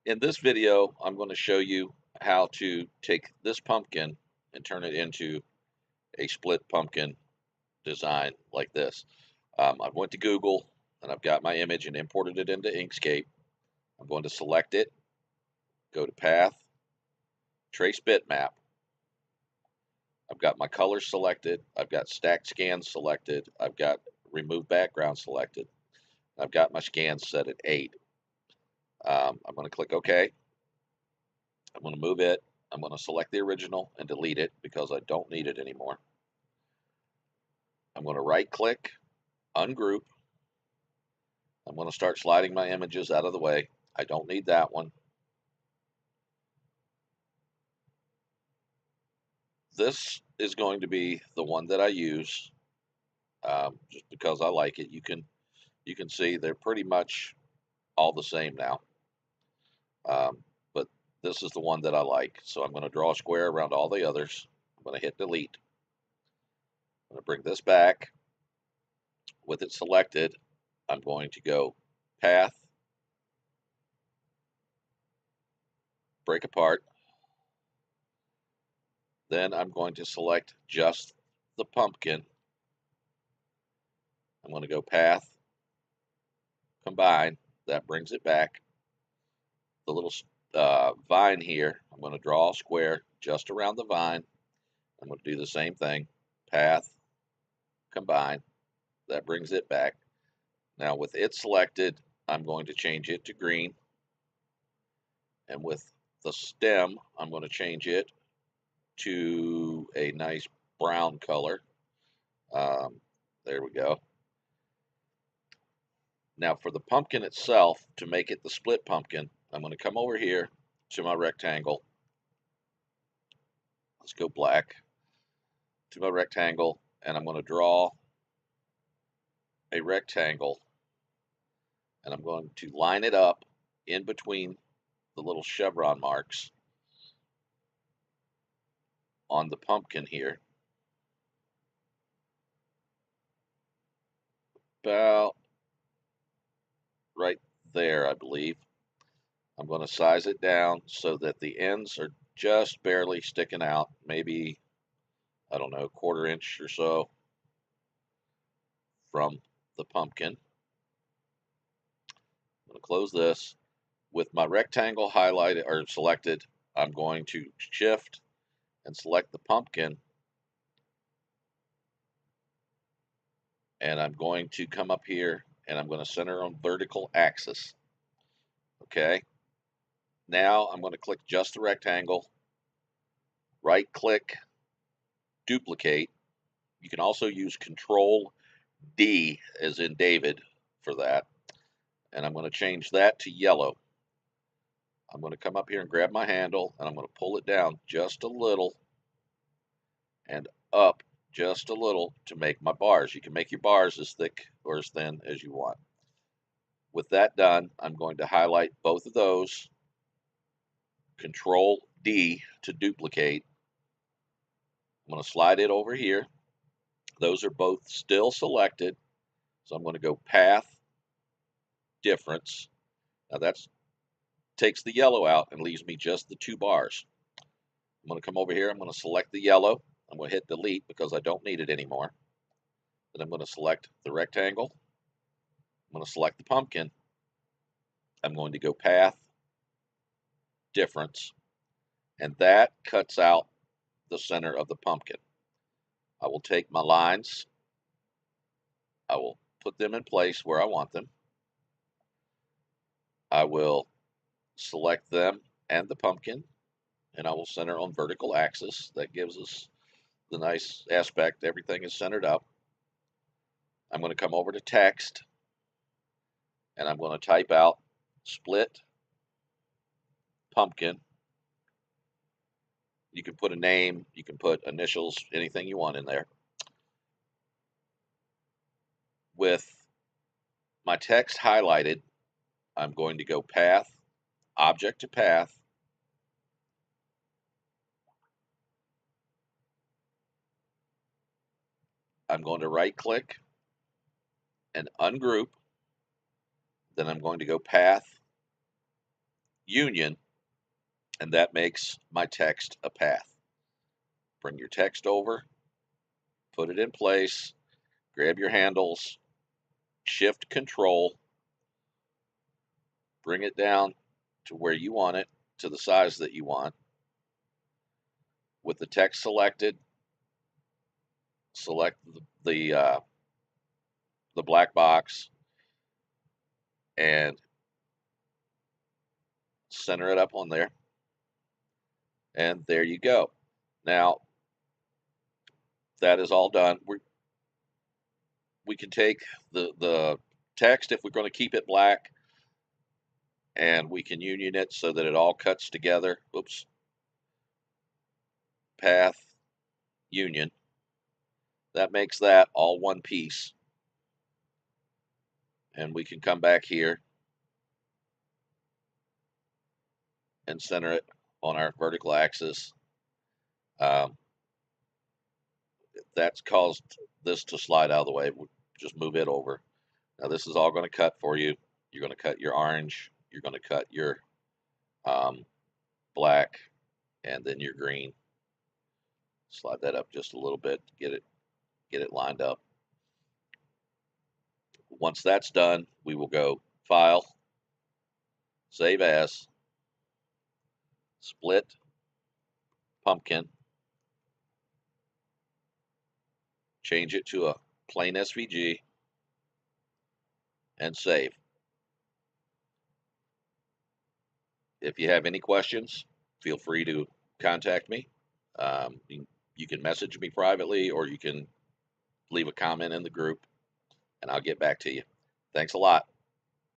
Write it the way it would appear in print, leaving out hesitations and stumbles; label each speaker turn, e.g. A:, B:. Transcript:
A: In this video, I'm going to show you how to take this pumpkin and turn it into a split pumpkin design like this. I went to Google and I've got my image and imported it into Inkscape. I'm going to select it, go to Path, Trace Bitmap. I've got my colors selected. I've got Stacked Scans selected. I've got Remove Background selected. I've got my scans set at 8. I'm going to click OK. I'm going to move it. I'm going to select the original and delete it because I don't need it anymore. I'm going to right click, ungroup. I'm going to start sliding my images out of the way. I don't need that one. This is going to be the one that I use just because I like it. You can see they're pretty much all the same now. But this is the one that I like. So I'm going to draw a square around all the others. I'm going to hit delete. I'm going to bring this back. With it selected, I'm going to go Path, Break Apart. Then I'm going to select just the pumpkin. I'm going to go Path, Combine. That brings it back. The little vine here, I'm going to draw a square just around the vine. I'm going to do the same thing. Path, Combine. That brings it back. Now with it selected, I'm going to change it to green. And with the stem, I'm going to change it to a nice brown color. There we go. Now for the pumpkin itself, to make it the split pumpkin, I'm going to come over here to my rectangle. Let's go black. To my rectangle, and I'm going to draw a rectangle, and I'm going to line it up in between the little chevron marks on the pumpkin here. About right there, I believe. I'm going to size it down so that the ends are just barely sticking out, maybe, I don't know, 1/4 inch or so from the pumpkin. I'm going to close this. With my rectangle highlighted or selected, I'm going to shift and select the pumpkin, and I'm going to come up here and I'm going to center on vertical axis. Okay. Now I'm going to click just the rectangle, right click, duplicate. You can also use Control D as in David for that. And I'm going to change that to yellow. I'm going to come up here and grab my handle and I'm going to pull it down just a little and up just a little to make my bars. You can make your bars as thick or as thin as you want. With that done, I'm going to highlight both of those, Control D to duplicate. I'm going to slide it over here. Those are both still selected. So I'm going to go Path, Difference. Now that takes the yellow out and leaves me just the 2 bars. I'm going to come over here. I'm going to select the yellow. I'm going to hit delete because I don't need it anymore. Then I'm going to select the rectangle. I'm going to select the pumpkin. I'm going to go Path, Difference, and that cuts out the center of the pumpkin. I will take my lines. I will put them in place where I want them. I will select them and the pumpkin, and I will center on vertical axis. That gives us the nice aspect. Everything is centered up. I'm going to come over to text, and I'm going to type out split pumpkin. You can put a name, you can put initials, anything you want in there. With my text highlighted, I'm going to go Path, Object to Path. I'm going to right click and ungroup. Then I'm going to go Path, union, and that makes my text a path. Bring your text over, put it in place, grab your handles, shift control, bring it down to where you want it, to the size that you want. With the text selected, select the black box and center it up on there. And there you go. Now that is all done. We can take the text, if we're going to keep it black, and we can union it so that it all cuts together. Oops. Path, union. That makes that all one piece. And we can come back here and center it on our vertical axis. That's caused this to slide out of the way. We'll just move it over. Now this is all going to cut for you. You're going to cut your orange, you're going to cut your black, and then your green. Slide that up just a little bit, get it lined up. Once that's done, we will go File, Save As, Split Pumpkin, change it to a plain SVG, and save. If you have any questions, feel free to contact me. You can message me privately, or you can leave a comment in the group, and I'll get back to you. Thanks a lot.